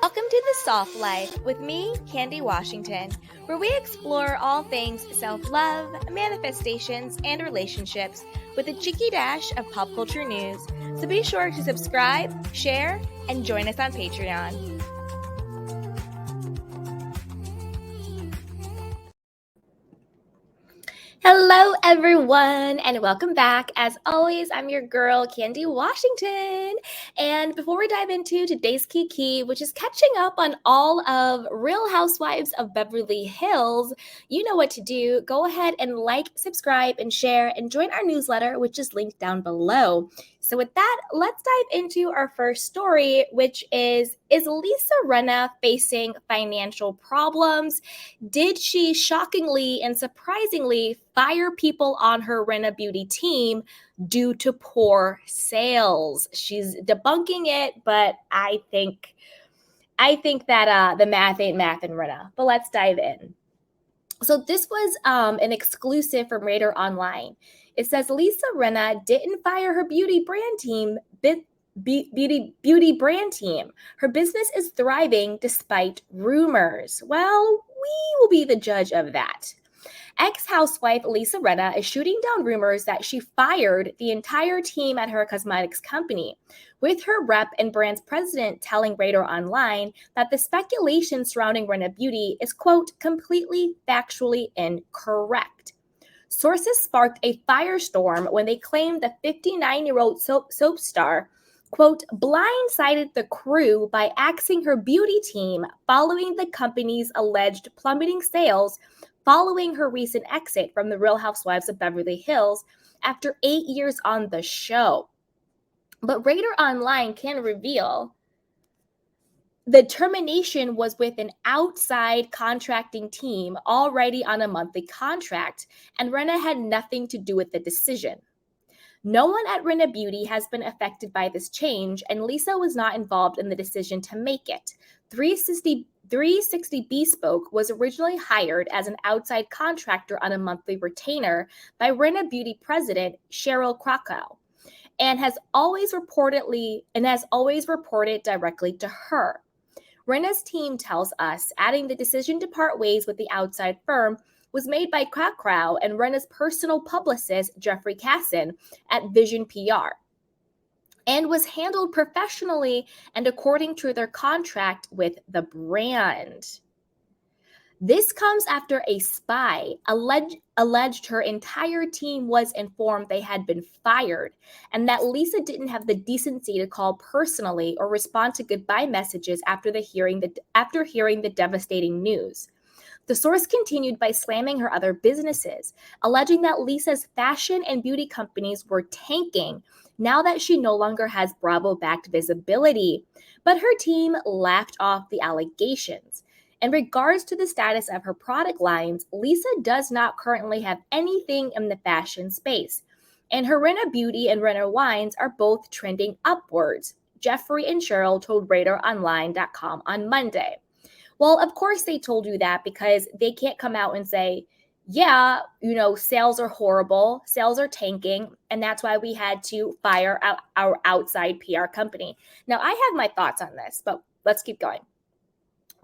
Welcome to The Soft Life with me, Candy Washington, where we explore all things self-love, manifestations, and relationships with a cheeky dash of pop culture news. So be sure to subscribe, share, and join us on Patreon. Hello, everyone, and welcome back. As always, I'm your girl, Candy Washington. And before we dive into today's key, which is catching up on all of Real Housewives of Beverly Hills, you know what to do. Go ahead and like, subscribe, and share, and join our newsletter, which is linked down below. So with that, let's dive into our first story, which is Lisa Rinna facing financial problems? Did she shockingly and surprisingly fire people on her Rinna Beauty team due to poor sales? She's debunking it, but I think that the math ain't math in Rinna. But let's dive in. So this was an exclusive from Radar Online. It says Lisa Rinna didn't fire her beauty brand team. Beauty brand team. Her business is thriving despite rumors. Well, we will be the judge of that. Ex-housewife Lisa Rinna is shooting down rumors that she fired the entire team at her cosmetics company, with her rep and brand's president telling Radar Online that the speculation surrounding Rinna Beauty is, quote, completely factually incorrect. Sources sparked a firestorm when they claimed the 59-year-old soap star, quote, blindsided the crew by axing her beauty team following the company's alleged plummeting sales following her recent exit from the Real Housewives of Beverly Hills after 8 years on the show. But Radar Online can reveal the termination was with an outside contracting team already on a monthly contract, and Rinna had nothing to do with the decision. No one at Rinna Beauty has been affected by this change, and Lisa was not involved in the decision to make it. 360 Bespoke was originally hired as an outside contractor on a monthly retainer by Rinna Beauty president Cheryl Krakow, and has always reported directly to her. Rinna's team tells us, adding the decision to part ways with the outside firm was made by Krakow and Rinna's personal publicist, Jeffrey Casson, at Vision PR, and was handled professionally and according to their contract with the brand. This comes after a spy alleged her entire team was informed they had been fired, and that Lisa didn't have the decency to call personally or respond to goodbye messages after hearing the devastating news. The source continued by slamming her other businesses, alleging that Lisa's fashion and beauty companies were tanking now that she no longer has Bravo-backed visibility. But her team laughed off the allegations. In regards to the status of her product lines, Lisa does not currently have anything in the fashion space, and her Rinna Beauty and Rinna Wines are both trending upwards, Jeffrey and Cheryl told RadarOnline.com on Monday. Well, of course they told you that because they can't come out and say, yeah, sales are horrible, sales are tanking, and that's why we had to fire our outside PR company. Now, I have my thoughts on this, but let's keep going.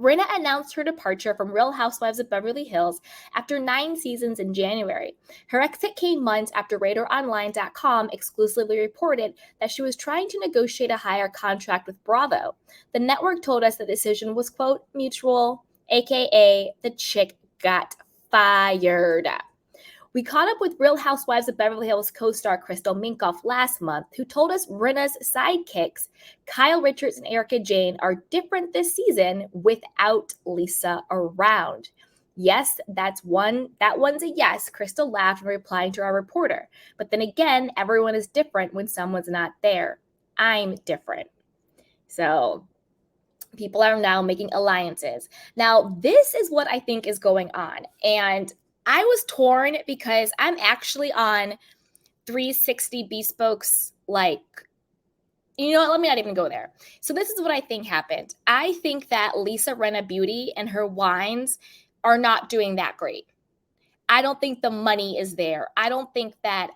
Rinna announced her departure from Real Housewives of Beverly Hills after 9 seasons in January. Her exit came months after RadarOnline.com exclusively reported that she was trying to negotiate a higher contract with Bravo. The network told us the decision was, quote, mutual, aka the chick got fired. We caught up with Real Housewives of Beverly Hills co-star Crystal Minkoff last month, who told us Rinna's sidekicks, Kyle Richards and Erica Jane, are different this season without Lisa around. Yes, that one's a yes, Crystal laughed when replying to our reporter. But then again, everyone is different when someone's not there. I'm different. So people are now making alliances. Now, this is what I think is going on. And I was torn because I'm actually on 360 Bespoke's, let me not even go there. So this is what I think happened. I think that Lisa Rinna Beauty and her wines are not doing that great. I don't think the money is there. I don't think that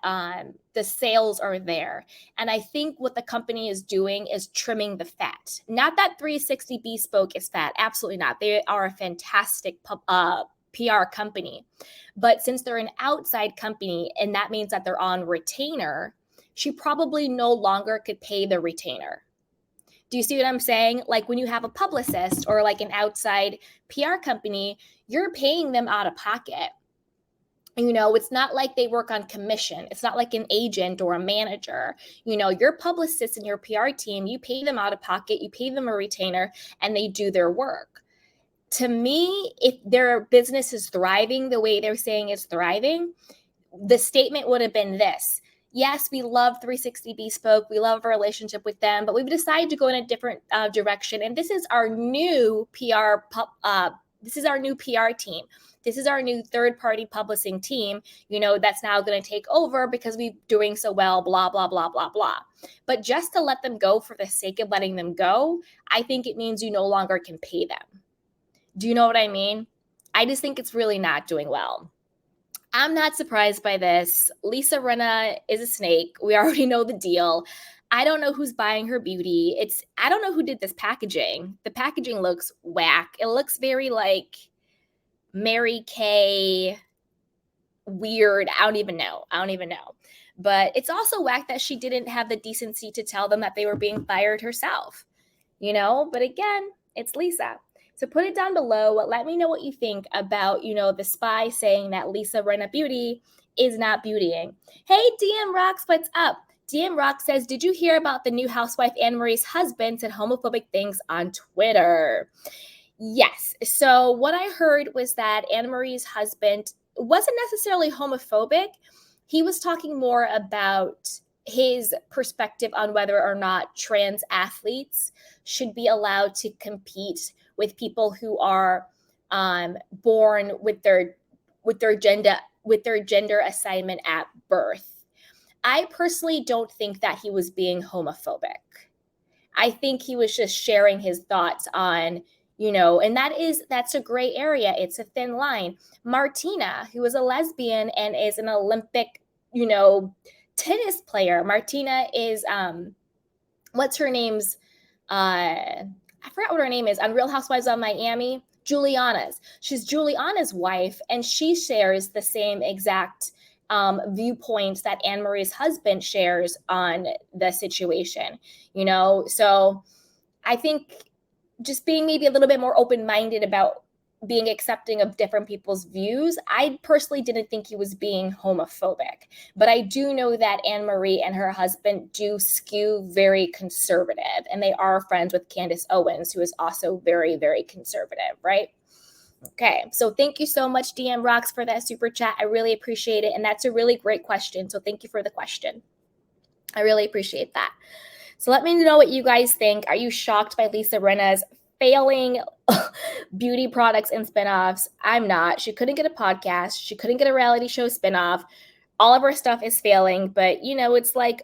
the sales are there. And I think what the company is doing is trimming the fat. Not that 360 Bespoke is fat. Absolutely not. They are a fantastic PR company. But since they're an outside company, and that means that they're on retainer, she probably no longer could pay the retainer. Do you see what I'm saying? Like when you have a publicist or like an outside PR company, you're paying them out of pocket. It's not like they work on commission. It's not like an agent or a manager. Your publicist and your PR team, you pay them out of pocket, you pay them a retainer, and they do their work. To me, if their business is thriving the way they're saying it's thriving, the statement would have been this. Yes, we love 360 Bespoke. We love our relationship with them, but we've decided to go in a different direction. And this is our new PR. This is our new PR team. This is our new third-party publishing team, that's now going to take over because we're doing so well, blah, blah, blah, blah, blah. But just to let them go for the sake of letting them go, I think it means you no longer can pay them. Do you know what I mean? I just think it's really not doing well. I'm not surprised by this. Lisa Rinna is a snake. We already know the deal. I don't know who's buying her beauty. I don't know who did this packaging. The packaging looks whack. It looks very like Mary Kay weird. I don't even know. But it's also whack that she didn't have the decency to tell them that they were being fired herself. But again, it's Lisa. So put it down below. Let me know what you think about, the spy saying that Lisa Rinna Beauty is not beautying. Hey, DM Rocks, what's up? DM Rock says, did you hear about the new housewife Anne-Marie's husband said homophobic things on Twitter? Yes. So what I heard was that Anne-Marie's husband wasn't necessarily homophobic. He was talking more about his perspective on whether or not trans athletes should be allowed to compete with people who are born with their gender assignment at birth. I personally don't think that he was being homophobic. I think he was just sharing his thoughts on, and that's a gray area. It's a thin line. Martina, who is a lesbian and is an Olympic, tennis player. Martina is, what's her name's, I forgot what her name is, on Real Housewives of Miami, Juliana's. She's Juliana's wife, and she shares the same exact viewpoints that Anne-Marie's husband shares on the situation, So I think just being maybe a little bit more open-minded about being accepting of different people's views. I personally didn't think he was being homophobic, but I do know that Anne-Marie and her husband do skew very conservative, and they are friends with Candace Owens, who is also very, very conservative, right? Okay, so thank you so much, DM Rocks, for that super chat. I really appreciate it, and that's a really great question, so thank you for the question. I really appreciate that. So let me know what you guys think. Are you shocked by Lisa Rinna's failing beauty products and spinoffs? I'm not. She couldn't get a podcast. She couldn't get a reality show spinoff. All of her stuff is failing, but it's like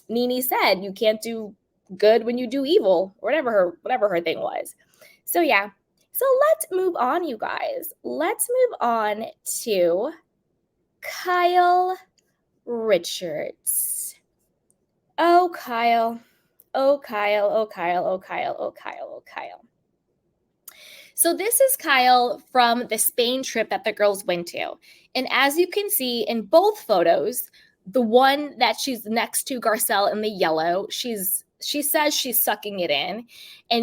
Nene said, you can't do good when you do evil, or whatever her thing was. So yeah. So let's move on, you guys. Let's move on to Kyle Richards. Oh, Kyle. Oh, Kyle. Oh, Kyle. Oh, Kyle. Oh, Kyle. Oh, Kyle. So this is Kyle from the Spain trip that the girls went to. And as you can see in both photos, the one that she's next to Garcelle in the yellow, she says she's sucking it in,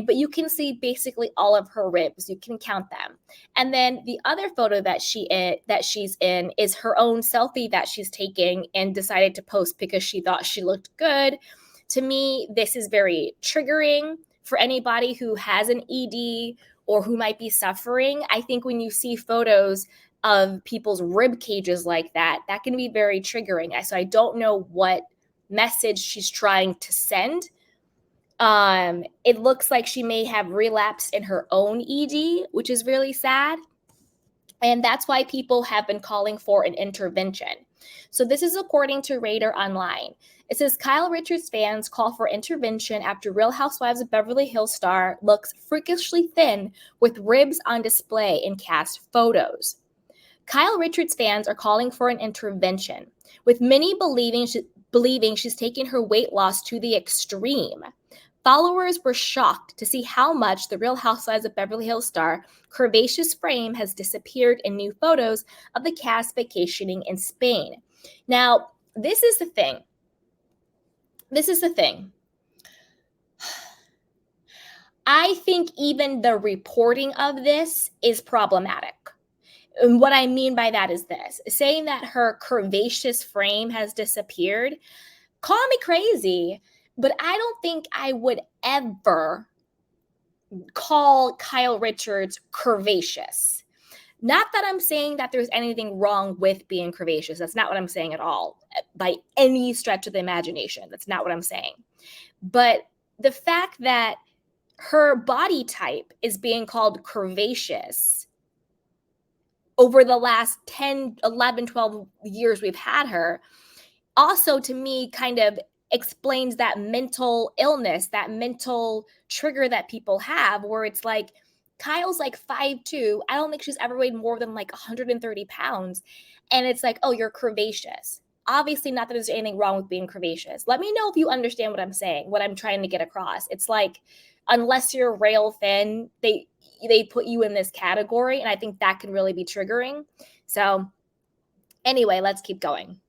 but you can see basically all of her ribs. You can count them. And then the other photo that she's in is her own selfie that she's taking and decided to post because she thought she looked good. To me, this is very triggering for anybody who has an ED or who might be suffering. I think when you see photos of people's rib cages like that, that can be very triggering. So I don't know what message she's trying to send. It looks like she may have relapsed in her own ED, which is really sad. And that's why people have been calling for an intervention. So this is according to Radar Online. It says Kyle Richards fans call for intervention after Real Housewives of Beverly Hills star looks freakishly thin with ribs on display in cast photos. Kyle Richards fans are calling for an intervention, with many believing she's taken her weight loss to the extreme. Followers were shocked to see how much the Real Housewives of Beverly Hills star curvaceous frame has disappeared in new photos of the cast vacationing in Spain. Now, this is the thing. I think even the reporting of this is problematic. And what I mean by that is this: saying that her curvaceous frame has disappeared, call me crazy, but I don't think I would ever call Kyle Richards curvaceous. Not that I'm saying that there's anything wrong with being curvaceous. That's not what I'm saying at all, by any stretch of the imagination. That's not what I'm saying. But the fact that her body type is being called curvaceous over the last 10, 11, 12 years we've had her, also to me kind of explains that mental illness, that mental trigger that people have, where it's like, Kyle's like 5'2". I don't think she's ever weighed more than like 130 pounds. And it's like, oh, you're curvaceous. Obviously, not that there's anything wrong with being curvaceous. Let me know if you understand what I'm saying, what I'm trying to get across. It's like, unless you're rail thin, they put you in this category. And I think that can really be triggering. So anyway, let's keep going.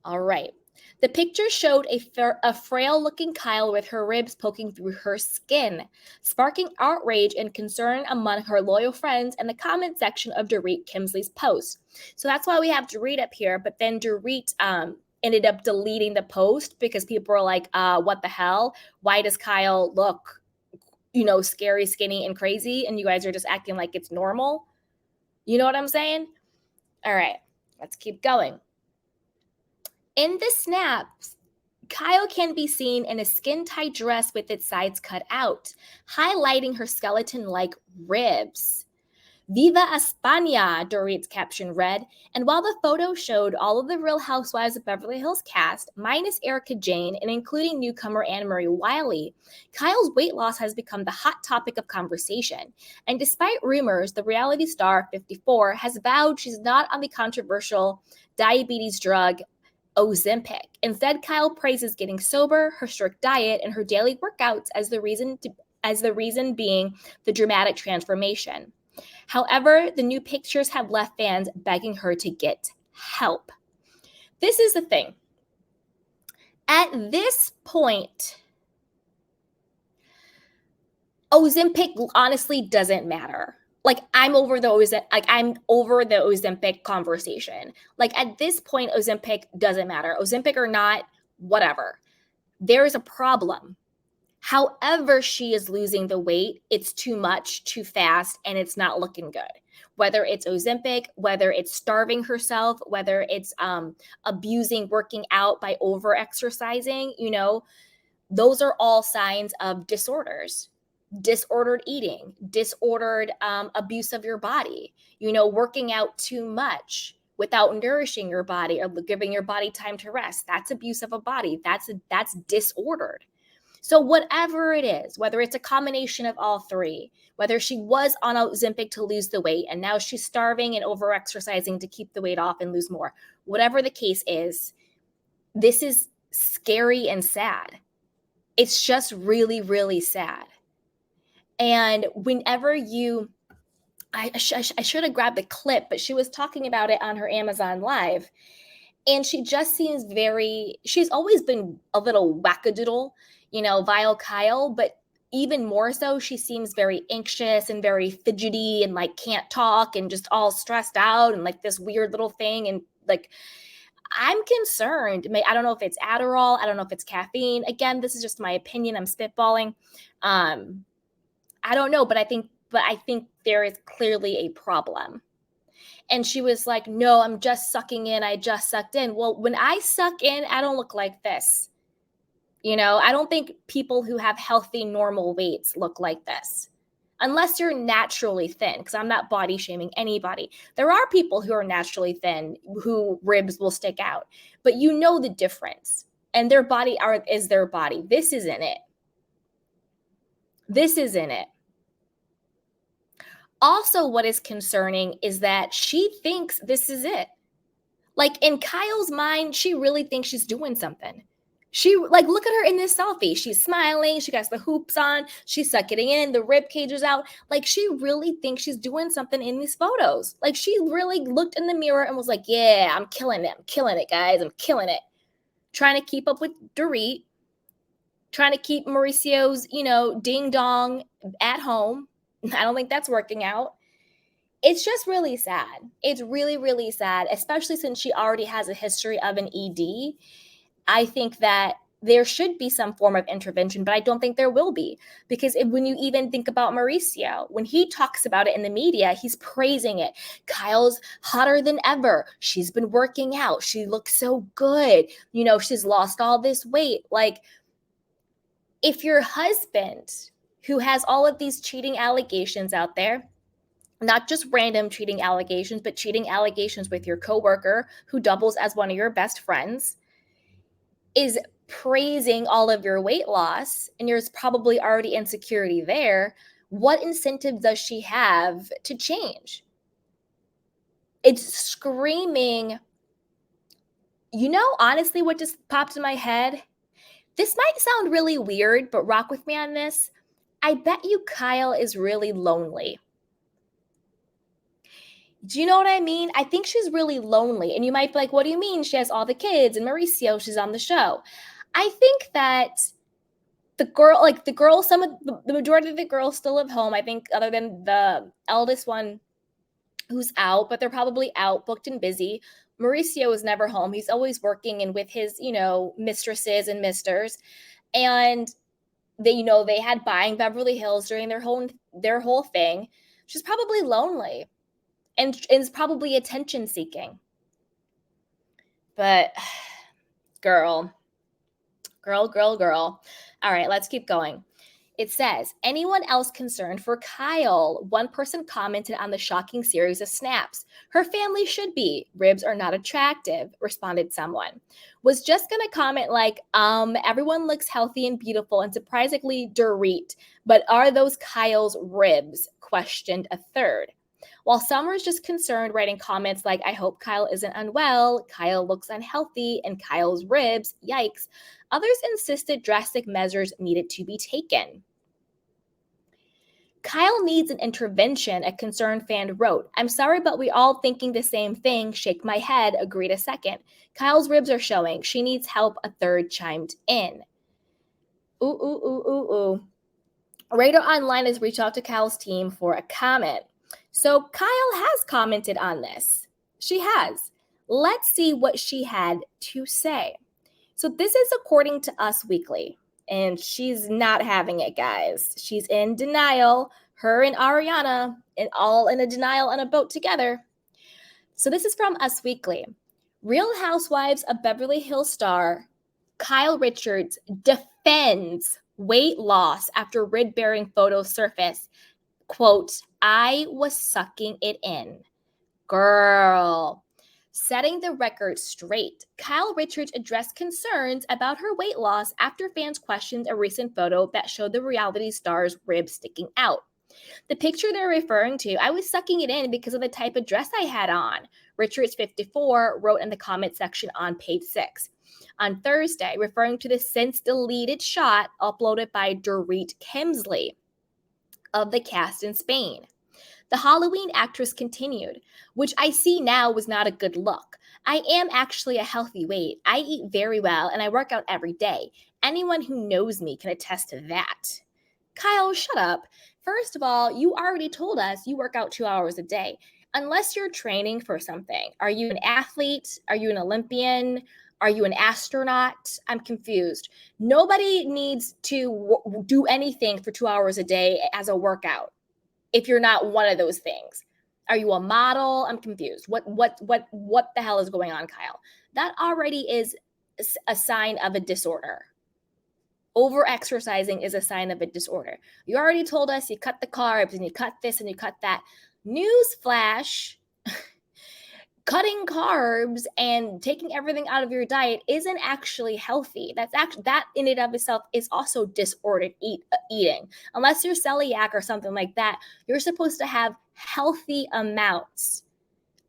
All right. The picture showed a frail-looking Kyle with her ribs poking through her skin, sparking outrage and concern among her loyal friends in the comment section of Dorit Kemsley's post. So that's why we have Dorit up here, but then Dorit ended up deleting the post because people were like, what the hell? Why does Kyle look, scary, skinny, and crazy, and you guys are just acting like it's normal? You know what I'm saying? All right, let's keep going. In the snaps, Kyle can be seen in a skin-tight dress with its sides cut out, highlighting her skeleton-like ribs. Viva España, Dorit's caption read, and while the photo showed all of the Real Housewives of Beverly Hills cast, minus Erica Jane and including newcomer Anne-Marie Wiley, Kyle's weight loss has become the hot topic of conversation. And despite rumors, the reality star, 54, has vowed she's not on the controversial diabetes drug Ozempic. Instead, Kyle praises getting sober, her strict diet, and her daily workouts as the reason being the dramatic transformation. However, the new pictures have left fans begging her to get help. This is the thing. At this point, Ozempic honestly doesn't matter. Like, I'm over the Ozempic conversation. Like, at this point, Ozempic doesn't matter. Ozempic or not, whatever. There is a problem. However she is losing the weight, it's too much, too fast, and it's not looking good. Whether it's Ozempic, whether it's starving herself, whether it's abusing working out by over-exercising, those are all signs of disorders. Disordered eating, disordered abuse of your body, working out too much without nourishing your body or giving your body time to rest. That's abuse of a body. That's disordered. So whatever it is, whether it's a combination of all three, whether she was on Ozempic to lose the weight and now she's starving and over-exercising to keep the weight off and lose more, whatever the case is, this is scary and sad. It's just really, really sad. And whenever I should have grabbed the clip, but she was talking about it on her Amazon Live. And she just seems she's always been a little wackadoodle, vile Kyle, but even more so, she seems very anxious and very fidgety and like can't talk and just all stressed out and like this weird little thing. And like, I'm concerned. I don't know if it's Adderall. I don't know if it's caffeine. Again, this is just my opinion. I'm spitballing. I don't know, but I think there is clearly a problem. And she was like, no, I'm just sucking in. I just sucked in. Well, when I suck in, I don't look like this. I don't think people who have healthy, normal weights look like this. Unless you're naturally thin, because I'm not body shaming anybody. There are people who are naturally thin who ribs will stick out. But you know the difference. And their body is their body. This isn't it. This isn't it. Also, what is concerning is that she thinks this is it. Like, in Kyle's mind, she really thinks she's doing something. She, like, look at her in this selfie. She's smiling. She got the hoops on. She's sucking in. The rib cage is out. Like, she really thinks she's doing something in these photos. Like, she really looked in the mirror and was like, yeah, I'm killing it. I'm killing it, guys. I'm killing it. Trying to keep up with Dorit. Trying to keep Mauricio's, ding dong at home. I don't think that's working out. It's just really sad. It's really, really sad, especially since she already has a history of an ED. I think that there should be some form of intervention, but I don't think there will be. Because when you even think about Mauricio, when he talks about it in the media, he's praising it. Kyle's hotter than ever. She's been working out. She looks so good. She's lost all this weight. Like, if your husband, who has all of these cheating allegations out there, not just random cheating allegations, but cheating allegations with your coworker who doubles as one of your best friends, is praising all of your weight loss, and there's probably already insecurity there, what incentive does she have to change? It's screaming. Honestly, what just popped in my head? This might sound really weird, but rock with me on this. I bet you Kyle is really lonely. Do you know what I mean? I think she's really lonely. And you might be like, what do you mean? She has all the kids and Mauricio, she's on the show. I think that the majority of the girls still live home. I think other than the eldest one who's out, but they're probably out, booked and busy. Mauricio is never home. He's always working and with his, mistresses and misters. And they had buying Beverly Hills during their whole thing. She's probably lonely. And is probably attention seeking. But girl. All right, let's keep going. It says, anyone else concerned for Kyle? One person commented on the shocking series of snaps. Her family should be. Ribs are not attractive, responded someone. Was just going to comment like, everyone looks healthy and beautiful and surprisingly Dorit, but are those Kyle's ribs? Questioned a third. While some were just concerned, writing comments like, I hope Kyle isn't unwell, Kyle looks unhealthy, and Kyle's ribs, yikes, others insisted drastic measures needed to be taken. Kyle needs an intervention, a concerned fan wrote. I'm sorry, but we all thinking the same thing. Shake my head, agreed a second. Kyle's ribs are showing. She needs help, a third chimed in. Ooh. Radar Online has reached out to Kyle's team for a comment. So Kyle has commented on this. She has. Let's see what she had to say. So this is according to Us Weekly, and she's not having it, guys. She's in denial. Her and Ariana, all in a denial on a boat together. So this is from Us Weekly. Real Housewives of Beverly Hills star Kyle Richards defends weight loss after rib-bearing photos surface. Quote, I was sucking it in. Girl. Setting the record straight, Kyle Richards addressed concerns about her weight loss after fans questioned a recent photo that showed the reality star's ribs sticking out. The picture they're referring to, I was sucking it in because of the type of dress I had on, Richards 54 wrote in the comment section on page 6. On Thursday, referring to the since deleted shot uploaded by Dorit Kemsley of the cast in Spain. The Halloween actress continued, which I see now was not a good look. I am actually a healthy weight. I eat very well and I work out every day. Anyone who knows me can attest to that. Kyle, shut up. First of all, you already told us you work out 2 hours a day. Unless you're training for something. Are you an athlete? Are you an Olympian? Are you an astronaut? I'm confused. Nobody needs to do anything for 2 hours a day as a workout if you're not one of those things. Are you a model? I'm confused. What the hell is going on, Kyle? That already is a sign of a disorder. Over-exercising is a sign of a disorder. You already told us you cut the carbs and you cut this and you cut that. News flash. cutting carbs and taking everything out of your diet isn't actually healthy. That in and of itself is also disordered eating. Unless you're celiac or something like that, you're supposed to have healthy amounts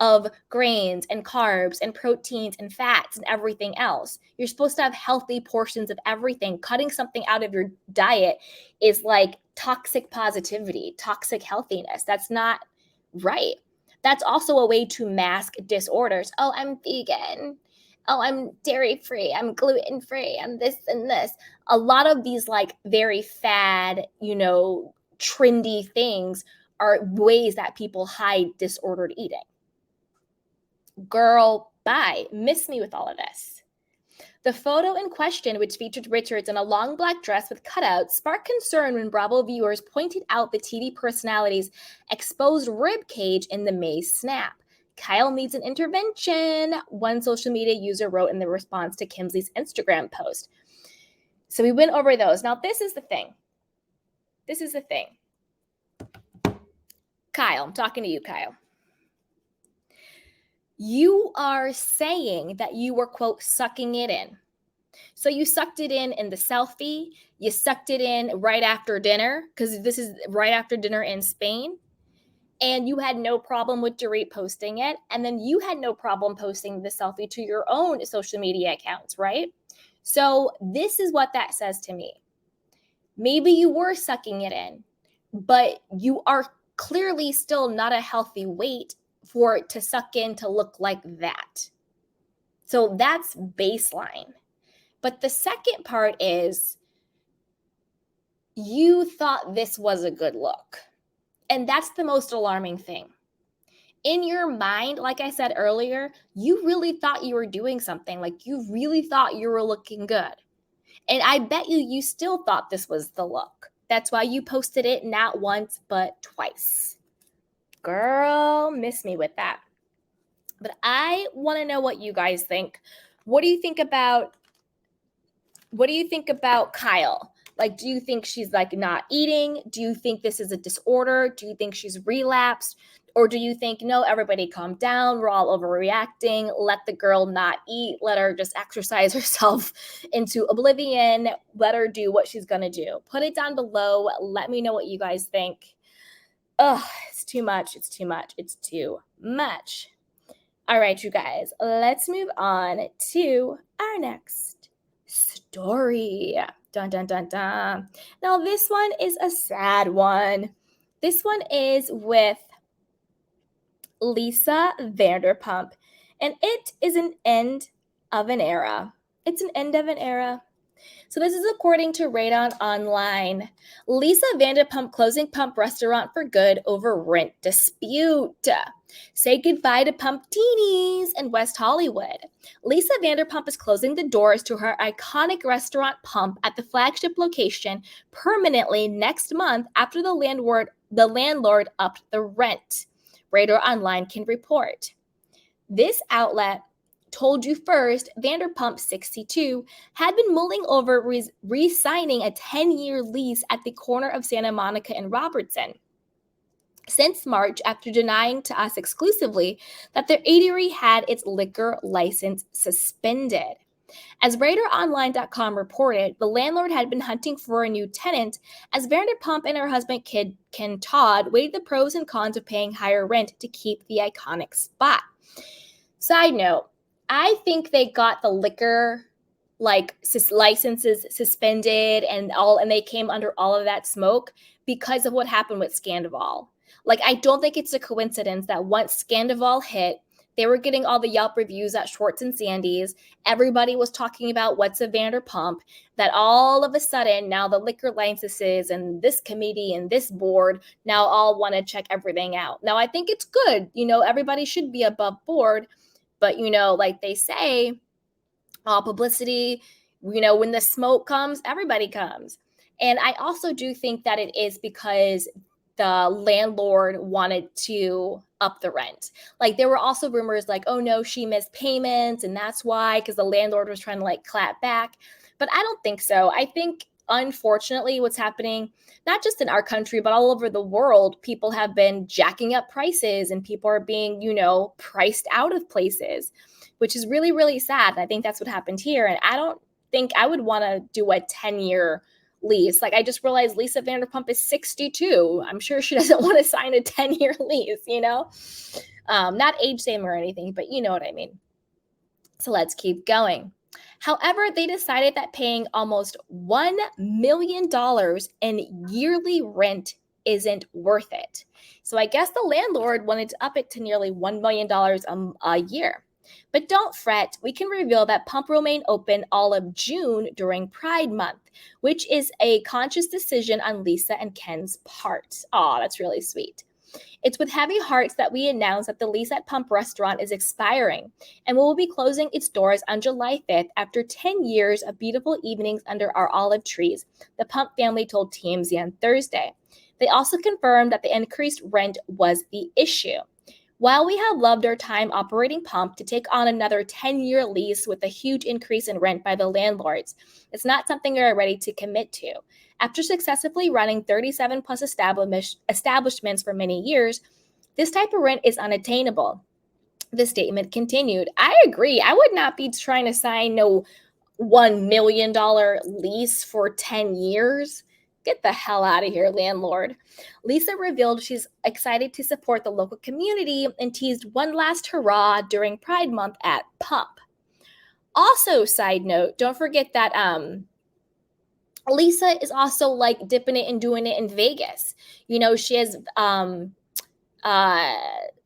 of grains and carbs and proteins and fats and everything else. You're supposed to have healthy portions of everything. Cutting something out of your diet is like toxic positivity, toxic healthiness. That's not right. That's also a way to mask disorders. Oh, I'm vegan. Oh, I'm dairy free. I'm gluten free. I'm this and this. A lot of these like very fad, trendy things are ways that people hide disordered eating. Girl, bye. Miss me with all of this. The photo in question, which featured Richards in a long black dress with cutouts, sparked concern when Bravo viewers pointed out the TV personality's exposed rib cage in the May snap. Kyle needs an intervention, one social media user wrote in the response to Kimsley's Instagram post. So we went over those. Now, this is the thing. Kyle, I'm talking to you, Kyle. You are saying that you were, quote, sucking it in. So you sucked it in the selfie. You sucked it in right after dinner, because this is right after dinner in Spain. And you had no problem with Dorit posting it. And then you had no problem posting the selfie to your own social media accounts, right? So this is what that says to me. Maybe you were sucking it in, but you are clearly still not a healthy weight for it to suck in to look like that. So that's baseline. But the second part is you thought this was a good look. And that's the most alarming thing. In your mind, like I said earlier, you really thought you were doing something. Like you really thought you were looking good. And I bet you still thought this was the look. That's why you posted it not once, but twice. Girl, miss me with that. But I want to know what you guys think. What do you think about Kyle? Like, do you think she's like not eating? Do you think this is a disorder? Do you think she's relapsed? Or do you think, no, everybody calm down. We're all overreacting. Let the girl not eat. Let her just exercise herself into oblivion. Let her do what she's going to do. Put it down below. Let me know what you guys think. Ugh, it's too much. It's too much. It's too much. All right, you guys, let's move on to our next story. Dun, dun, dun, dun. Now, this one is a sad one. This one is with Lisa Vanderpump, and it is an end of an era. It's an end of an era. So this is according to Radon Online. Lisa Vanderpump closing Pump restaurant for good over rent dispute. Say goodbye to Pumptinis in West Hollywood. Lisa Vanderpump is closing the doors to her iconic restaurant Pump at the flagship location permanently next month after the landlord upped the rent. Radar Online can report. This outlet told you first, Vanderpump 62 had been mulling over re-signing a 10-year lease at the corner of Santa Monica and Robertson since March, after denying to us exclusively that their eatery had its liquor license suspended. As RadarOnline.com reported, the landlord had been hunting for a new tenant as Vanderpump and her husband Ken Todd weighed the pros and cons of paying higher rent to keep the iconic spot. Side note, I think they got the liquor licenses suspended and they came under all of that smoke because of what happened with Scandival. Like, I don't think it's a coincidence that once Scandival hit, they were getting all the Yelp reviews at Schwartz and Sandy's. Everybody was talking about what's a Vanderpump, that all of a sudden now the liquor licenses and this committee and this board now all want to check everything out. Now, I think it's good. Everybody should be above board. But, like they say, all publicity, when the smoke comes, everybody comes. And I also do think that it is because the landlord wanted to up the rent. Like, there were also rumors like, oh no, she missed payments and that's why, because the landlord was trying to clap back. But I don't think so. I think unfortunately, what's happening, not just in our country, but all over the world, people have been jacking up prices and people are being, priced out of places, which is really, really sad. And I think that's what happened here. And I don't think I would want to do a 10-year lease. Like, I just realized Lisa Vanderpump is 62. I'm sure she doesn't want to sign a 10-year lease, not age same or anything, but you know what I mean. So let's keep going. However, they decided that paying almost $1 million in yearly rent isn't worth it. So I guess the landlord wanted to up it to nearly $1 million a year. But don't fret, we can reveal that Pump will remain open all of June during Pride Month, which is a conscious decision on Lisa and Ken's part. Aw, that's really sweet. It's with heavy hearts that we announce that the lease at Pump Restaurant is expiring and will be closing its doors on July 5th after 10 years of beautiful evenings under our olive trees, the Pump family told TMZ on Thursday. They also confirmed that the increased rent was the issue. While we have loved our time operating Pump, to take on another 10-year lease with a huge increase in rent by the landlords, it's not something we are ready to commit to. After successfully running 37 plus establishments for many years, this type of rent is unattainable. The statement continued. I agree. I would not be trying to sign no $1 million lease for 10 years. Get the hell out of here, landlord. Lisa revealed she's excited to support the local community and teased one last hurrah during Pride Month at Pump. Also, side note, don't forget that Lisa is also like dipping it and doing it in Vegas. She has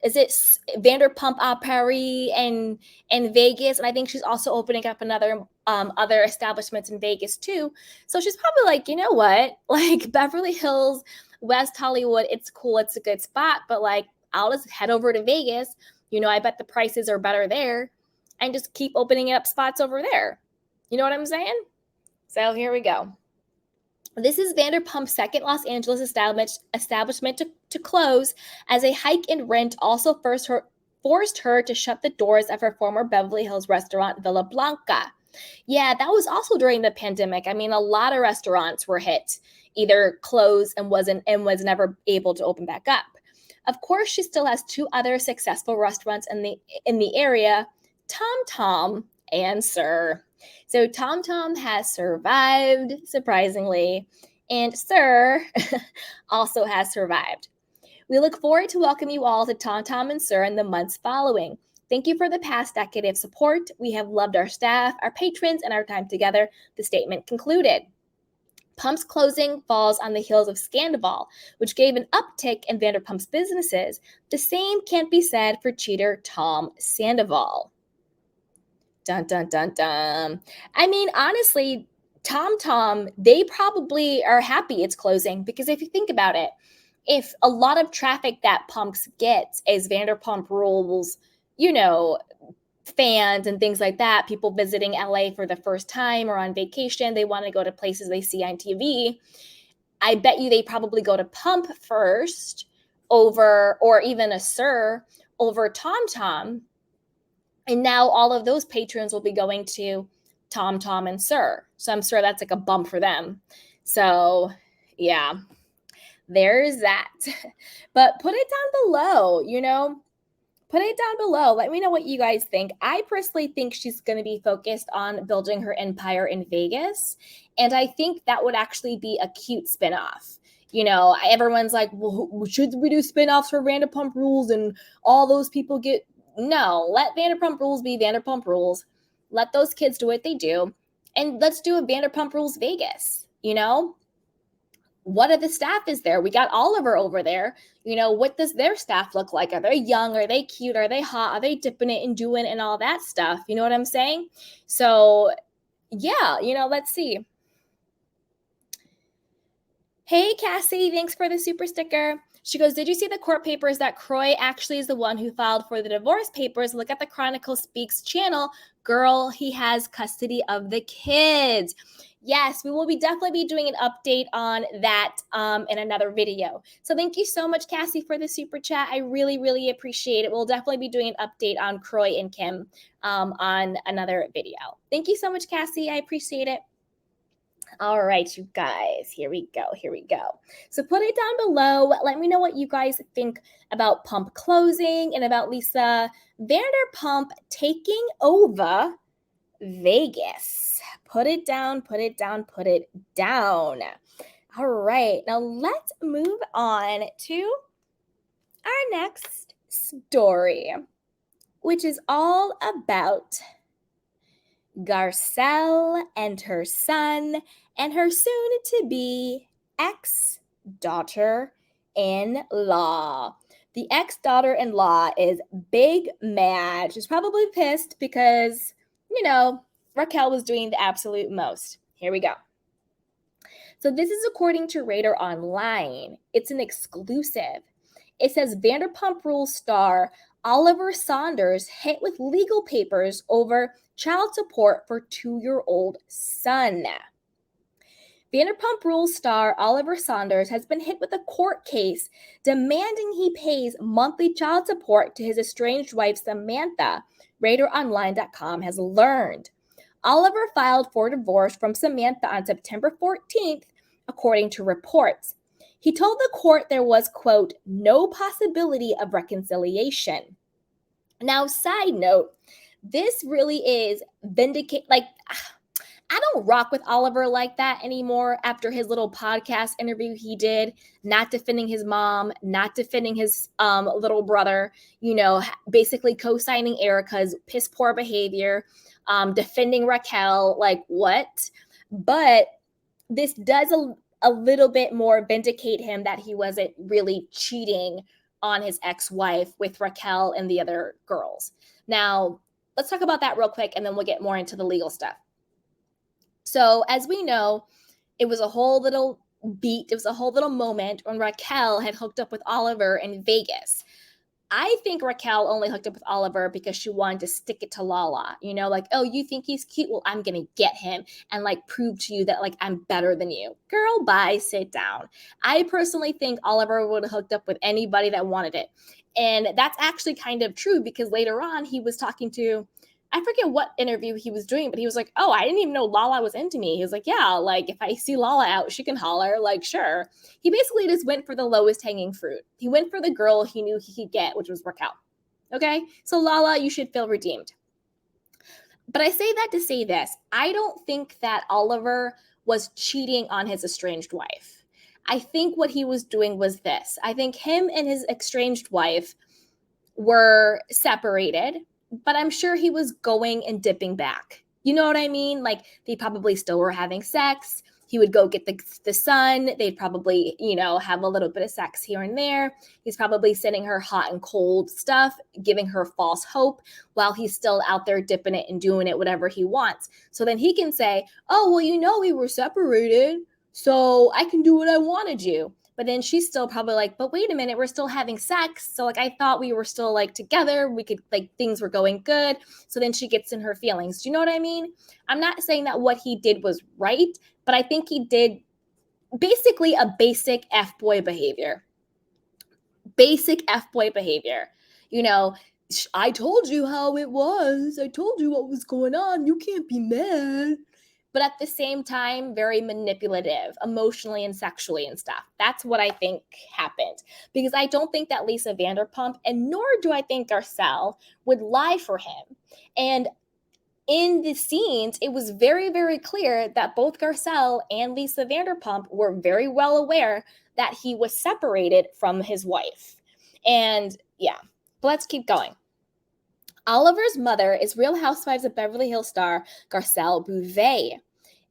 is it Vanderpump à Paris and Vegas, and I think she's also opening up another other establishments in Vegas too. So she's probably like, you know what, like Beverly Hills, West Hollywood, it's cool, it's a good spot, but like I'll just head over to Vegas. I bet the prices are better there, and just keep opening up spots over there. You know what I'm saying? So here we go. This is Vanderpump's second Los Angeles establishment to close, as a hike in rent also forced her to shut the doors of her former Beverly Hills restaurant, Villa Blanca. Yeah, that was also during the pandemic. I mean, a lot of restaurants were hit, either closed and was never able to open back up. Of course, she still has two other successful restaurants in the area, Tom Tom and Sir. So Tom Tom has survived, surprisingly, and Sir also has survived. We look forward to welcoming you all to Tom Tom and Sir in the months following. Thank you for the past decade of support. We have loved our staff, our patrons, and our time together, the statement concluded. Pump's closing falls on the heels of Scandival, which gave an uptick in Vanderpump's businesses. The same can't be said for cheater Tom Sandoval. Dun, dun, dun, dun. I mean, honestly, Tom Tom, they probably are happy it's closing, because if you think about it, if a lot of traffic that Pumps gets is Vanderpump Rules, fans and things like that, people visiting LA for the first time or on vacation, they want to go to places they see on TV. I bet you they probably go to Pump first over, or even a Sir over Tom Tom. And now all of those patrons will be going to Tom Tom and Sir. So I'm sure that's like a bump for them. So yeah, there's that. But put it down below, put it down below. Let me know what you guys think. I personally think she's going to be focused on building her empire in Vegas. And I think that would actually be a cute spinoff. Everyone's like, well, should we do spinoffs for Vanderpump Rules and all those people get... No, let Vanderpump Rules be Vanderpump Rules. Let those kids do what they do. And let's do a Vanderpump Rules Vegas, What are the staff is there? We got Oliver over there. What does their staff look like? Are they young? Are they cute? Are they hot? Are they dipping it and doing and all that stuff? You know what I'm saying? So, yeah, let's see. Hey, Cassie, thanks for the super sticker. She goes, did you see the court papers that Croy actually is the one who filed for the divorce papers? Look at the Chronicle Speaks channel. Girl, he has custody of the kids. Yes, we will definitely be doing an update on that in another video. So thank you so much, Cassie, for the super chat. I really, really appreciate it. We'll definitely be doing an update on Croy and Kim on another video. Thank you so much, Cassie. I appreciate it. All right, you guys, here we go. Here we go. So put it down below. Let me know what you guys think about Pump closing and about Lisa Vanderpump taking over Vegas. Put it down, put it down, put it down. All right, now let's move on to our next story, which is all about Garcelle and her son and her soon-to-be ex-daughter-in-law. The ex-daughter-in-law is big mad. She's probably pissed because, Raquel was doing the absolute most. Here we go. So this is according to Radar Online. It's an exclusive. It says Vanderpump Rules star Oliver Saunders hit with legal papers over child support for 2-year-old son. Vanderpump Rules star Oliver Saunders has been hit with a court case demanding he pays monthly child support to his estranged wife Samantha, RadarOnline.com has learned. Oliver filed for divorce from Samantha on September 14th, according to reports. He told the court there was, quote, no possibility of reconciliation. Now, side note, this really is I don't rock with Oliver like that anymore after his little podcast interview he did, not defending his mom, not defending his little brother, basically co-signing Erica's piss poor behavior, defending Raquel, like what? But this does a little bit more vindicate him that he wasn't really cheating on his ex-wife with Raquel and the other girls. Now, let's talk about that real quick, and then we'll get more into the legal stuff. So, as we know, it was a whole little beat. It was a whole little moment when Raquel had hooked up with Oliver in Vegas. I think Raquel only hooked up with Oliver because she wanted to stick it to Lala, oh, you think he's cute? Well, I'm going to get him and prove to you that I'm better than you. Girl, bye, sit down. I personally think Oliver would have hooked up with anybody that wanted it. And that's actually kind of true because later on he was talking to, I forget what interview he was doing, but he was like, oh, I didn't even know Lala was into me. He was like, yeah, if I see Lala out, she can holler, sure. He basically just went for the lowest hanging fruit. He went for the girl he knew he could get, which was Raquel. Okay? So Lala, you should feel redeemed. But I say that to say this. I don't think that Oliver was cheating on his estranged wife. I think what he was doing was this. I think him and his estranged wife were separated, but I'm sure he was going and dipping back. You know what I mean? They probably still were having sex. He would go get the son. They'd probably, have a little bit of sex here and there. He's probably sending her hot and cold stuff, giving her false hope while he's still out there dipping it and doing it whatever he wants. So then he can say, oh, well, we were separated, so I can do what I want to do. But then she's still probably but wait a minute, we're still having sex. So I thought we were still together. We could things were going good. So then she gets in her feelings. Do you know what I mean? I'm not saying that what he did was right, but I think he did basically a basic F-boy behavior. Basic F-boy behavior. I told you how it was. I told you what was going on. You can't be mad. But at the same time, very manipulative, emotionally and sexually and stuff. That's what I think happened. Because I don't think that Lisa Vanderpump, and nor do I think Garcelle, would lie for him. And in the scenes, it was very, very clear that both Garcelle and Lisa Vanderpump were very well aware that he was separated from his wife. And yeah, but let's keep going. Oliver's mother is Real Housewives of Beverly Hills star Garcelle Beauvais.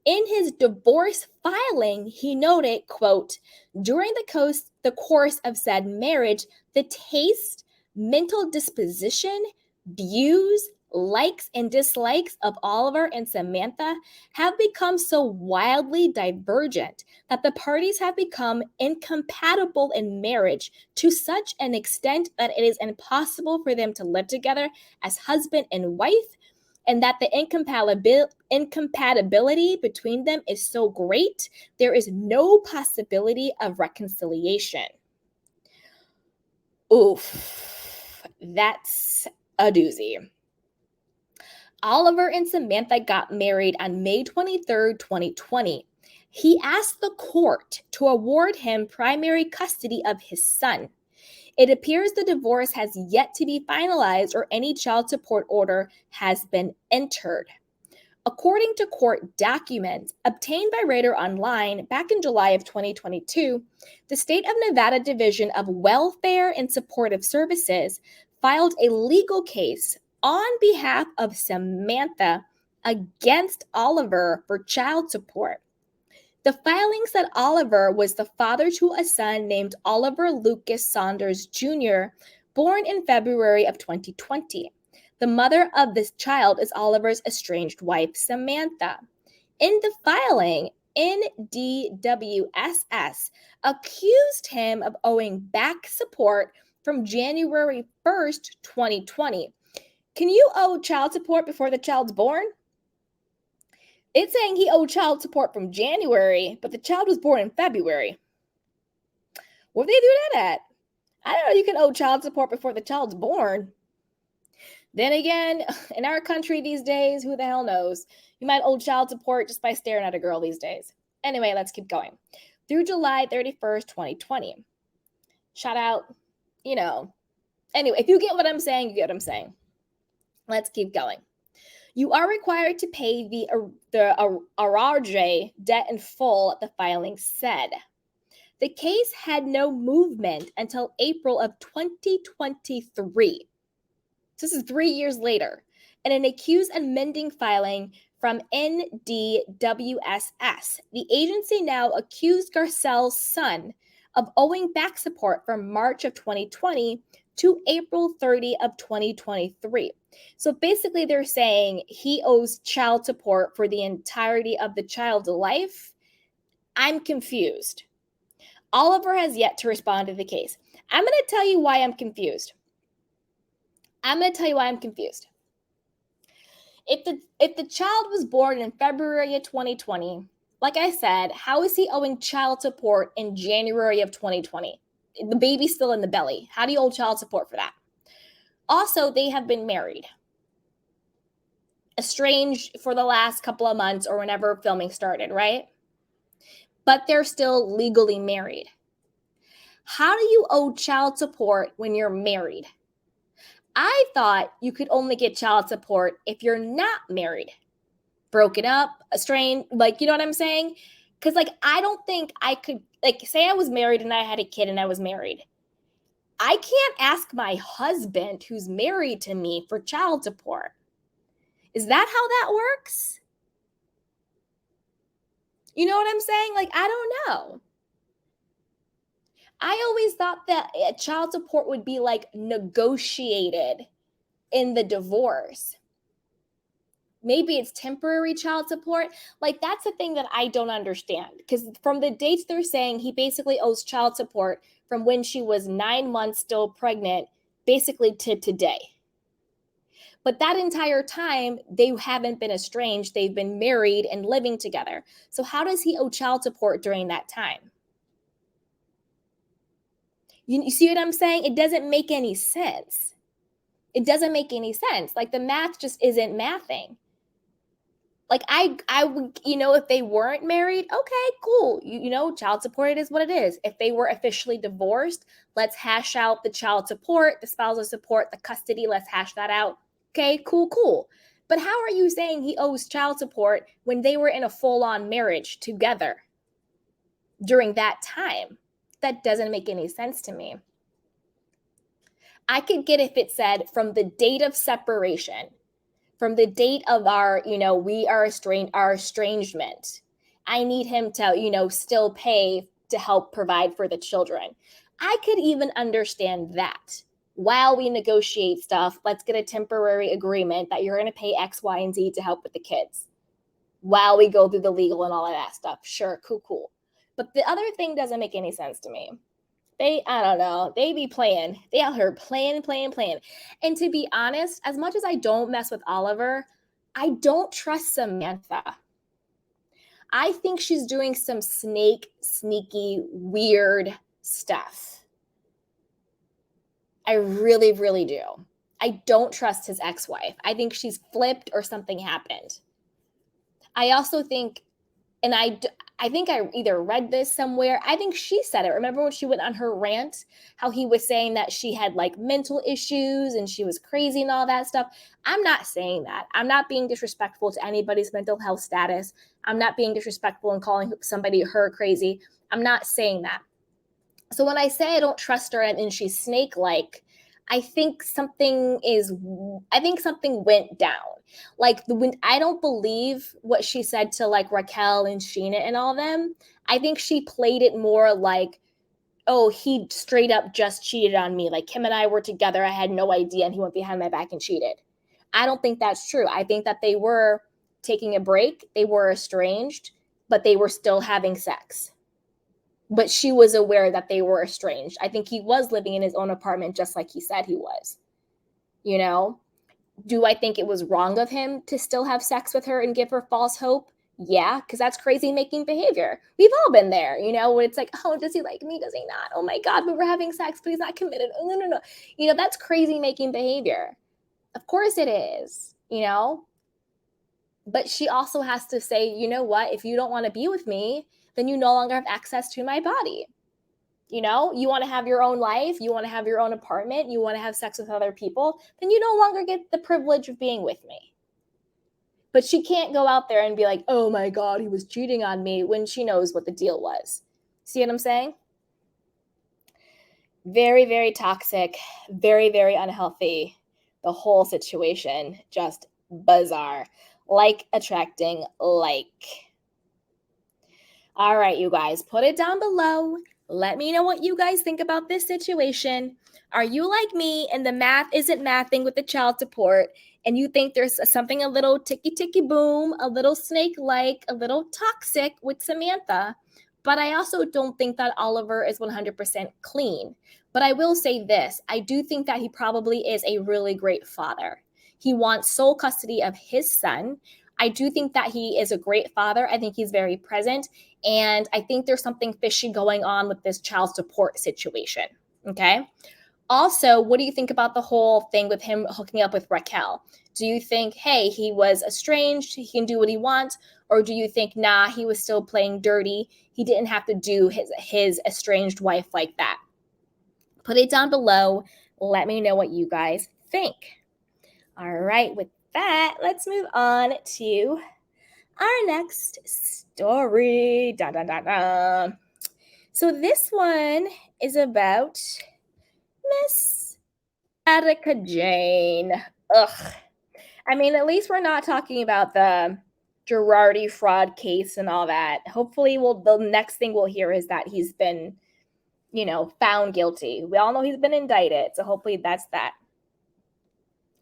In his divorce filing, he noted, quote, during the course of said marriage, the taste, mental disposition, views, likes, and dislikes of Oliver and Samantha have become so wildly divergent that the parties have become incompatible in marriage to such an extent that it is impossible for them to live together as husband and wife, and that the incompatibility between them is so great, there is no possibility of reconciliation. Oof, that's a doozy. Oliver and Samantha got married on May 23rd, 2020. He asked the court to award him primary custody of his son. It appears the divorce has yet to be finalized or any child support order has been entered. According to court documents obtained by Radar Online back in July of 2022, the State of Nevada Division of Welfare and Supportive Services filed a legal case on behalf of Samantha against Oliver for child support. The filing said Oliver was the father to a son named Oliver Lucas Saunders Jr., born in February of 2020. The mother of this child is Oliver's estranged wife, Samantha. In the filing, NDWSS accused him of owing back support from January 1st, 2020. Can you owe child support before the child's born? It's saying he owed child support from January, but the child was born in February. Where did they do that at? I don't know. You can owe child support before the child's born. Then again, in our country these days, who the hell knows? You might owe child support just by staring at a girl these days. Anyway, let's keep going. Through July 31st, 2020. Shout out, Anyway, if you get what I'm saying, you get what I'm saying. Let's keep going. You are required to pay the RHOBH debt in full, the filing said. The case had no movement until April of 2023. So this is 3 years later. And an accused amending filing from NDWSS. The agency now accused Garcelle's son of owing back support from March of 2020 to April 30 of 2023. So basically they're saying he owes child support for the entirety of the child's life. I'm confused. Oliver has yet to respond to the case. I'm going to tell you why I'm confused. If the child was born in February of 2020, like I said, how is he owing child support in January of 2020? The baby's still in the belly. How do you owe child support for that? Also, they have been married, estranged for the last couple of months or whenever filming started, right? But they're still legally married. How do you owe child support when you're married? I thought you could only get child support if you're not married, broken up, estranged, you know what I'm saying? Because, I don't think I could, say I was married and I had a kid and I was married. I can't ask my husband who's married to me for child support. Is that how that works? You know what I'm saying? I don't know. I always thought that child support would be negotiated in the divorce. Maybe it's temporary child support. That's a thing that I don't understand. Because from the dates they're saying, he basically owes child support from when she was 9 months still pregnant, basically to today. But that entire time, they haven't been estranged. They've been married and living together. So how does he owe child support during that time? You see what I'm saying? It doesn't make any sense. It doesn't make any sense. The math just isn't mathing. I would, if they weren't married, okay, cool. Child support is what it is. If they were officially divorced, let's hash out the child support, the spousal support, the custody, let's hash that out. Okay, cool. But how are you saying he owes child support when they were in a full-on marriage together during that time? That doesn't make any sense to me. I could get if it said from the date of separation, from the date of our estrangement. I need him to, still pay to help provide for the children. I could even understand that. While we negotiate stuff, let's get a temporary agreement that you're going to pay X, Y, and Z to help with the kids while we go through the legal and all of that stuff. Sure, cool. But the other thing doesn't make any sense to me. I don't know. They be playing. They out here playing. And to be honest, as much as I don't mess with Oliver, I don't trust Samantha. I think she's doing some sneaky, weird stuff. I really, really do. I don't trust his ex-wife. I think she's flipped or something happened. I also think, and I I think I either read this somewhere. I think she said it. Remember when she went on her rant, how he was saying that she had like mental issues and she was crazy and all that stuff? I'm not saying that. I'm not being disrespectful to anybody's mental health status. I'm not being disrespectful and calling somebody her crazy. I'm not saying that. So when I say I don't trust her and she's snake-like, I think something went down. Like when I don't believe what she said to like Raquel and Sheena and all them. I think she played it more like, oh, he straight up just cheated on me. Like him and I were together. I had no idea and he went behind my back and cheated. I don't think that's true. I think that they were taking a break. They were estranged, but they were still having sex. But she was aware that they were estranged. I think he was living in his own apartment just like he said he was. You know? Do I think it was wrong of him to still have sex with her and give her false hope? Yeah, because that's crazy making behavior. We've all been there, when it's like, oh, does he like me? Does he not? Oh my God, but we're having sex, but he's not committed. Oh, no. That's crazy making behavior. Of course it is, But she also has to say, you know what? If you don't want to be with me, then you no longer have access to my body. You want to have your own life, you want to have your own apartment, you want to have sex with other people, then you no longer get the privilege of being with me. But she can't go out there and be like, oh my God, he was cheating on me, when she knows what the deal was. See what I'm saying? Very, very toxic, very, very unhealthy. The whole situation, just bizarre. Like attracting like. All right, you guys, put it down below. Let me know what you guys think about this situation. Are you like me and the math isn't mathing with the child support and you think there's something a little ticky boom, a little snake-like, a little toxic with Samantha? But I also don't think that Oliver is 100% clean. But I will say this. I do think that he probably is a really great father. He wants sole custody of his son. I do think that he is a great father. I think he's very present. And I think there's something fishy going on with this child support situation. Okay. Also, what do you think about the whole thing with him hooking up with Raquel? Do you think, hey, he was estranged, he can do what he wants? Or do you think, nah, he was still playing dirty, he didn't have to do his estranged wife like that? Put it down below. Let me know what you guys think. All right, with that, let's move on to our next story. So this one is about Miss Attica Jane. Ugh. I mean, at least we're not talking about the Girardi fraud case and all that. Hopefully, the next thing we'll hear is that he's been, found guilty. We all know he's been indicted, so hopefully that's that.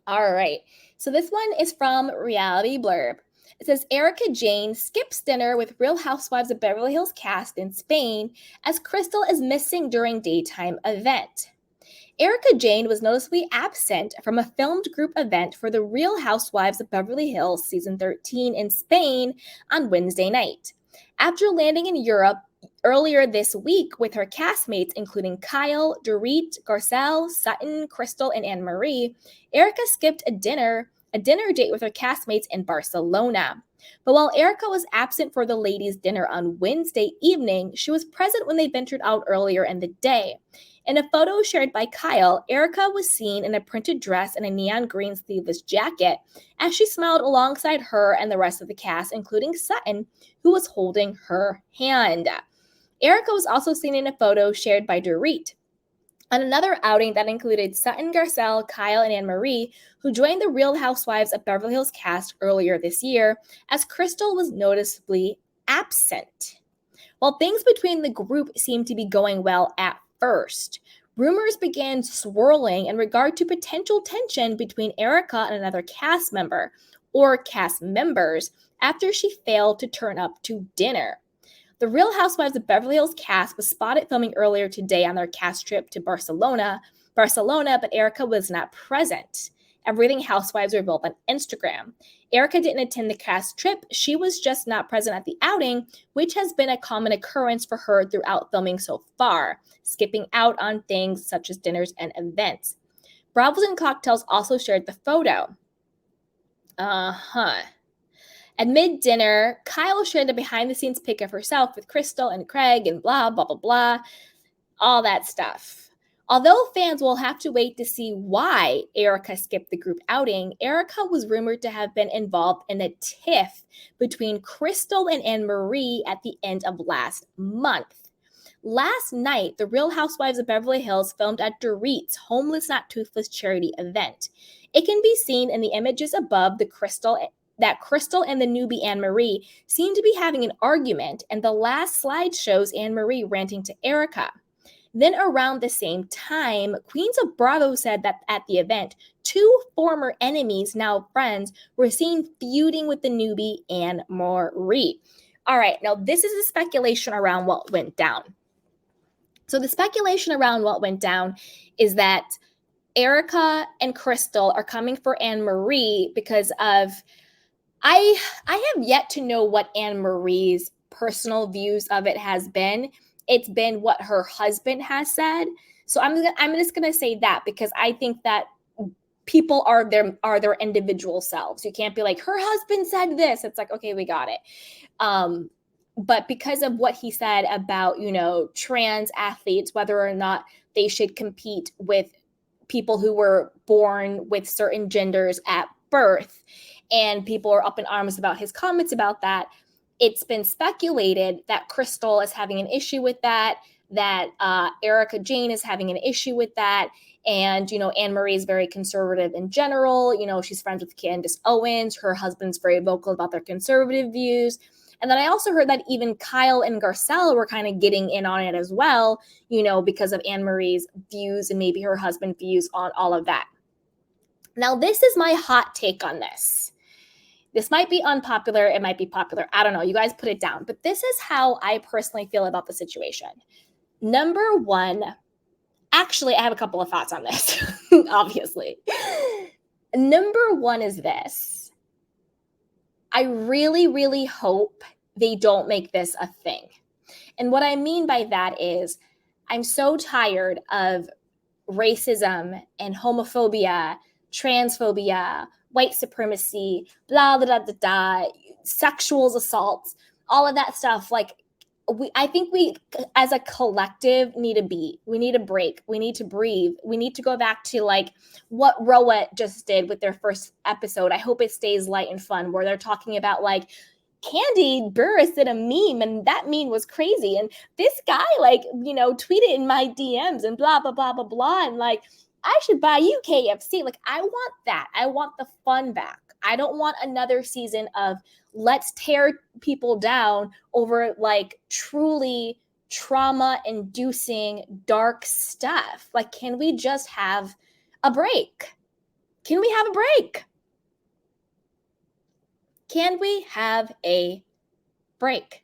All right. So this one is from Reality Blurb. It says, Erika Jayne skips dinner with Real Housewives of Beverly Hills cast in Spain as Crystal is missing during daytime event. Erika Jayne was noticeably absent from a filmed group event for the Real Housewives of Beverly Hills Season 13 in Spain on Wednesday night. After landing in Europe earlier this week with her castmates, including Kyle, Dorit, Garcelle, Sutton, Crystal, and Anne-Marie, Erika skipped a dinner date with her castmates in Barcelona. But while Erika was absent for the ladies' dinner on Wednesday evening, she was present when they ventured out earlier in the day. In a photo shared by Kyle, Erika was seen in a printed dress and a neon green sleeveless jacket as she smiled alongside her and the rest of the cast, including Sutton, who was holding her hand. Erika was also seen in a photo shared by Dorit on another outing that included Sutton, Garcelle, Kyle, and Anne-Marie, who joined the Real Housewives of Beverly Hills cast earlier this year, as Crystal was noticeably absent. While things between the group seemed to be going well at first, rumors began swirling in regard to potential tension between Erika and another cast member, or cast members, after she failed to turn up to dinner. The Real Housewives of Beverly Hills cast was spotted filming earlier today on their cast trip to Barcelona, but Erika was not present. Everything Housewives revealed on Instagram. Erika didn't attend the cast trip. She was just not present at the outing, which has been a common occurrence for her throughout filming so far, skipping out on things such as dinners and events. Bravos and Cocktails also shared the photo. At mid-dinner, Kyle shared a behind-the-scenes pic of herself with Crystal and Craig and blah, blah, blah, blah, all that stuff. Although fans will have to wait to see why Erica skipped the group outing, Erica was rumored to have been involved in a tiff between Crystal and Anne-Marie at the end of last month. Last night, the Real Housewives of Beverly Hills filmed at Dorit's Homeless Not Toothless charity event. It can be seen in the images above that Crystal and the newbie Anne-Marie seem to be having an argument, and the last slide shows Anne-Marie ranting to Erica. Then around the same time, Queens of Bravo said that at the event, two former enemies, now friends, were seen feuding with the newbie Anne-Marie. All right, now this is a speculation around what went down. So the speculation around what went down is that Erica and Crystal are coming for Anne-Marie because of, I have yet to know what Anne-Marie's personal views of it has been. It's been what her husband has said. So I'm just going to say that because I think that people are their individual selves. You can't be like, her husband said this. It's like, okay, we got it. But because of what he said about, trans athletes, whether or not they should compete with people who were born with certain genders at birth, and people are up in arms about his comments about that, it's been speculated that Crystal is having an issue with that Erica Jane is having an issue with that. And, Anne-Marie is very conservative in general. She's friends with Candace Owens. Her husband's very vocal about their conservative views. And then I also heard that even Kyle and Garcelle were kind of getting in on it as well, because of Anne-Marie's views and maybe her husband's views on all of that. Now, this is my hot take on this. This might be unpopular. It might be popular. I don't know. You guys put it down. But this is how I personally feel about the situation. Number one, actually, I have a couple of thoughts on this, obviously. Number one is this. I really, really hope they don't make this a thing. And what I mean by that is I'm so tired of racism and homophobia, transphobia, white supremacy, blah, blah, blah, blah, sexual assaults, all of that stuff. Like, I think we, as a collective, need a beat. We need a break. We need to breathe. We need to go back to like what RHOBH just did with their first episode. I hope it stays light and fun, where they're talking about like Candy Burris did a meme and that meme was crazy. And this guy tweeted in my DMs and blah, blah, blah, blah, blah. And like, I should buy you KFC. Like, I want that. I want the fun back. I don't want another season of let's tear people down over like truly trauma-inducing dark stuff. Like, can we just have a break? Can we have a break? Can we have a break?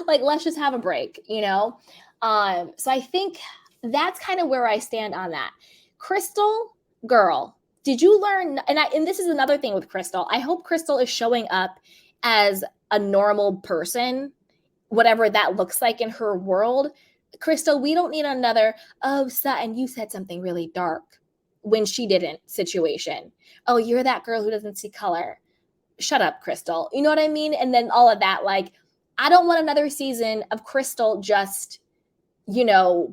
Like, let's just have a break, So I think that's kind of where I stand on that. Crystal, girl, did you learn? And this is another thing with Crystal. I hope Crystal is showing up as a normal person, whatever that looks like in her world. Crystal, we don't need another, Sutton, you said something really dark when she didn't situation. Oh, you're that girl who doesn't see color. Shut up, Crystal. You know what I mean? And then all of that, like, I don't want another season of Crystal just,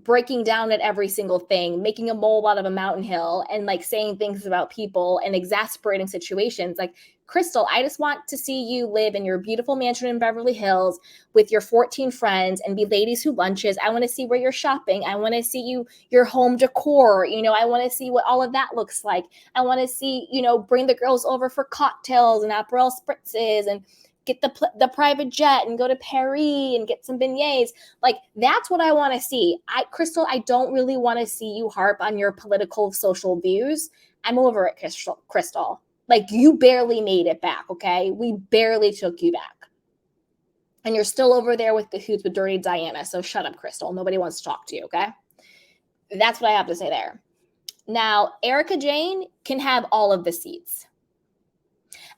breaking down at every single thing, making a mole out of a mountain hill and like saying things about people and exasperating situations. Like, Crystal, I just want to see you live in your beautiful mansion in Beverly Hills with your 14 friends and be ladies who lunches. I want to see where you're shopping. I want to see your home decor. I want to see what all of that looks like. I want to see, bring the girls over for cocktails and Aperol spritzes and get the private jet and go to Paris and get some beignets. Like, that's what I want to see. Crystal, I don't really want to see you harp on your political social views. I'm over it, Crystal. Like, you barely made it back, okay? We barely took you back. And you're still over there with cahoots with Dirty Diana. So shut up, Crystal. Nobody wants to talk to you, okay? That's what I have to say there. Now, Erica Jane can have all of the seats.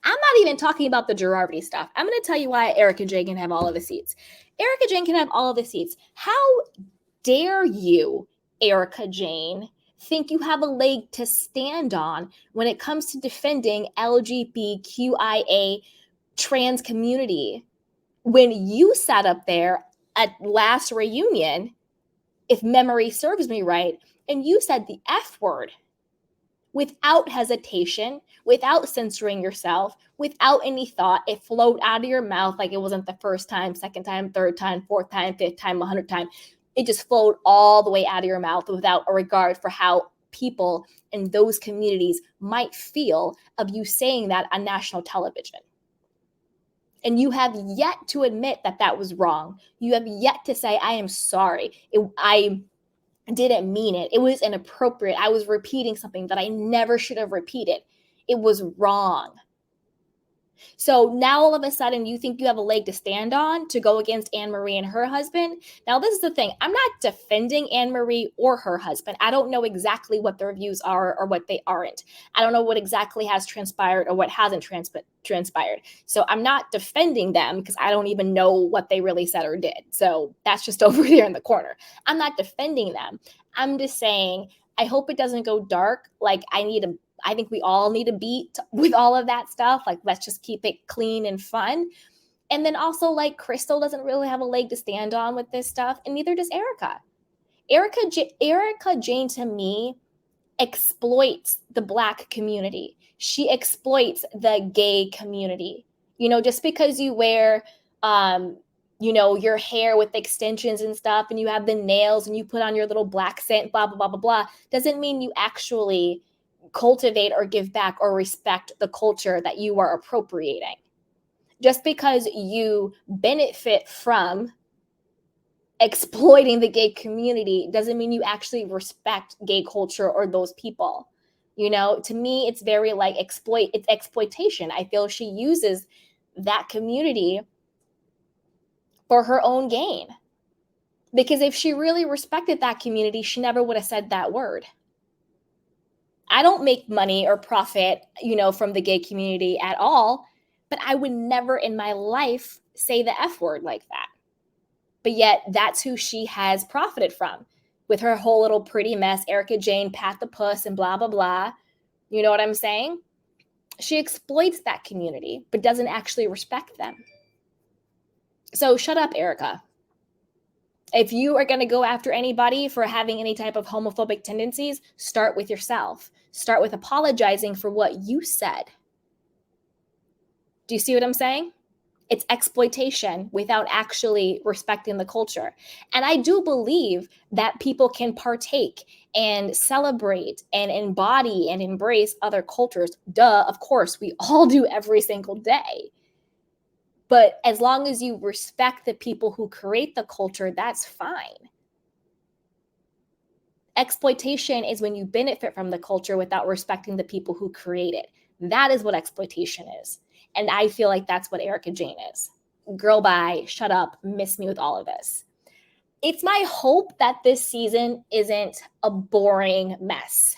I'm not even talking about the Girardi stuff. I'm going to tell you why Erica Jane can have all of the seats. Erica Jane can have all of the seats. How dare you, Erica Jane, think you have a leg to stand on when it comes to defending LGBTQIA trans community when you sat up there at last reunion, if memory serves me right, and you said the F word without hesitation, without censoring yourself, without any thought. It flowed out of your mouth like it wasn't the first time, second time, third time, fourth time, fifth time, 100 times. It just flowed all the way out of your mouth without a regard for how people in those communities might feel of you saying that on national television. And you have yet to admit that that was wrong. You have yet to say, I am sorry. I didn't mean it. It was inappropriate. I was repeating something that I never should have repeated. It was wrong. So now all of a sudden you think you have a leg to stand on to go against Anne-Marie and her husband. Now this is the thing. I'm not defending Anne-Marie or her husband. I don't know exactly what their views are or what they aren't. I don't know what exactly has transpired or what hasn't transpired. So I'm not defending them because I don't even know what they really said or did. So that's just over there in the corner. I'm not defending them. I'm just saying, I hope it doesn't go dark. Like I think we all need a beat with all of that stuff. Like, let's just keep it clean and fun. And then also, like, Crystal doesn't really have a leg to stand on with this stuff, and neither does Erica. Erica Jane, to me, exploits the Black community. She exploits the gay community. You know, just because you wear, your hair with extensions and stuff, and you have the nails, and you put on your little black scent, blah, blah, blah, blah, blah, doesn't mean you actually cultivate or give back or respect the culture that you are appropriating. Just because you benefit from exploiting the gay community doesn't mean you actually respect gay culture or those people. You know, to me, it's very like it's exploitation. I feel she uses that community for her own gain. Because if she really respected that community, she never would have said that word. I don't make money or profit, from the gay community at all, but I would never in my life say the F word like that. But yet that's who she has profited from with her whole little pretty mess, Erica Jane, Pat the Puss, and blah, blah, blah. You know what I'm saying? She exploits that community, but doesn't actually respect them. So shut up, Erica. If you are going to go after anybody for having any type of homophobic tendencies, start with yourself. Start with apologizing for what you said. Do you see what I'm saying? It's exploitation without actually respecting the culture. And I do believe that people can partake and celebrate and embody and embrace other cultures. Duh, of course, we all do every single day. But as long as you respect the people who create the culture, that's fine. Exploitation is when you benefit from the culture without respecting the people who create it. That is what exploitation is. And I feel like that's what Erica Jane is. Girl, bye, shut up, miss me with all of this. It's my hope that this season isn't a boring mess.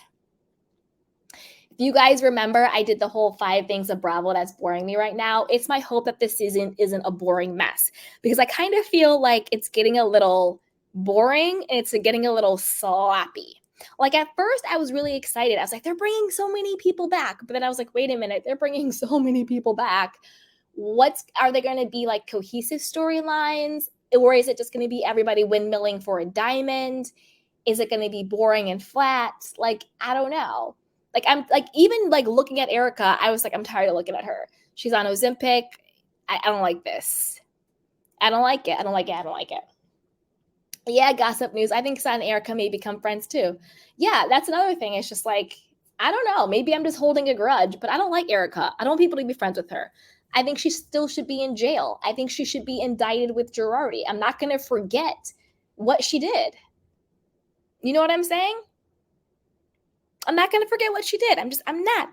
If you guys remember, I did the whole 5 things of Bravo that's boring me right now. It's my hope that this season isn't a boring mess because I kind of feel like it's getting a little boring and it's getting a little sloppy. Like at first I was really excited. I was like, they're bringing so many people back. But then I was like, wait a minute, they're bringing so many people back. Are they going to be like cohesive storylines? Or is it just going to be everybody windmilling for a diamond? Is it going to be boring and flat? Like, I don't know. Like, I'm like, even like looking at Erica, I was like, I'm tired of looking at her. She's on Ozempic. I don't like this. I don't like it. I don't like it. I don't like it. Yeah, gossip news. I think San and Erica may become friends too. Yeah, that's another thing. It's just like, I don't know. Maybe I'm just holding a grudge, but I don't like Erica. I don't want people to be friends with her. I think she still should be in jail. I think she should be indicted with Girardi. I'm not going to forget what she did. You know what I'm saying? I'm not going to forget what she did. I'm not.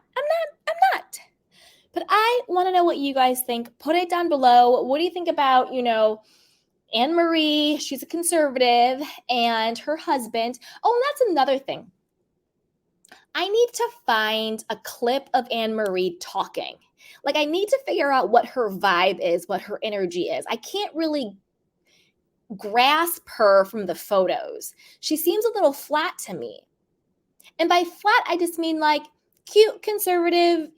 But I want to know what you guys think. Put it down below. What do you think about, Anne-Marie? She's a conservative, and her husband. Oh, and that's another thing. I need to find a clip of Anne-Marie talking. Like, I need to figure out what her vibe is, what her energy is. I can't really grasp her from the photos. She seems a little flat to me. And by flat, I just mean like cute, conservative,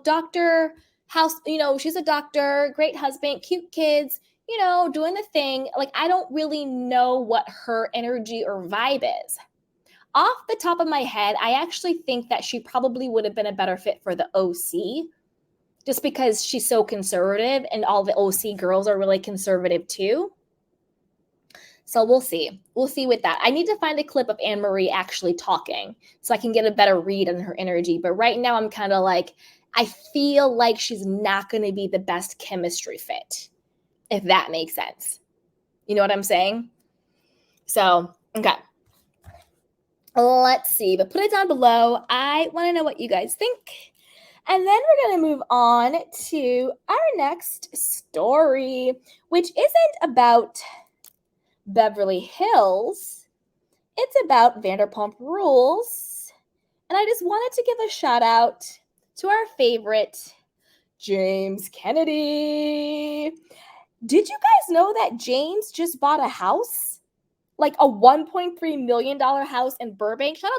doctor, house, she's a doctor, great husband, cute kids, doing the thing. Like, I don't really know what her energy or vibe is. Off the top of my head, I actually think that she probably would have been a better fit for the OC, just because she's so conservative and all the OC girls are really conservative too. So we'll see. We'll see with that. I need to find a clip of Anne-Marie actually talking so I can get a better read on her energy. But right now I'm kind of like, I feel like she's not going to be the best chemistry fit, if that makes sense. You know what I'm saying? So, okay. Let's see. But put it down below. I want to know what you guys think. And then we're going to move on to our next story, which isn't about Beverly Hills. It's about Vanderpump Rules. And I just wanted to give a shout out to our favorite, James Kennedy. Did you guys know that James just bought a house? Like a $1.3 million house in Burbank? Shout out to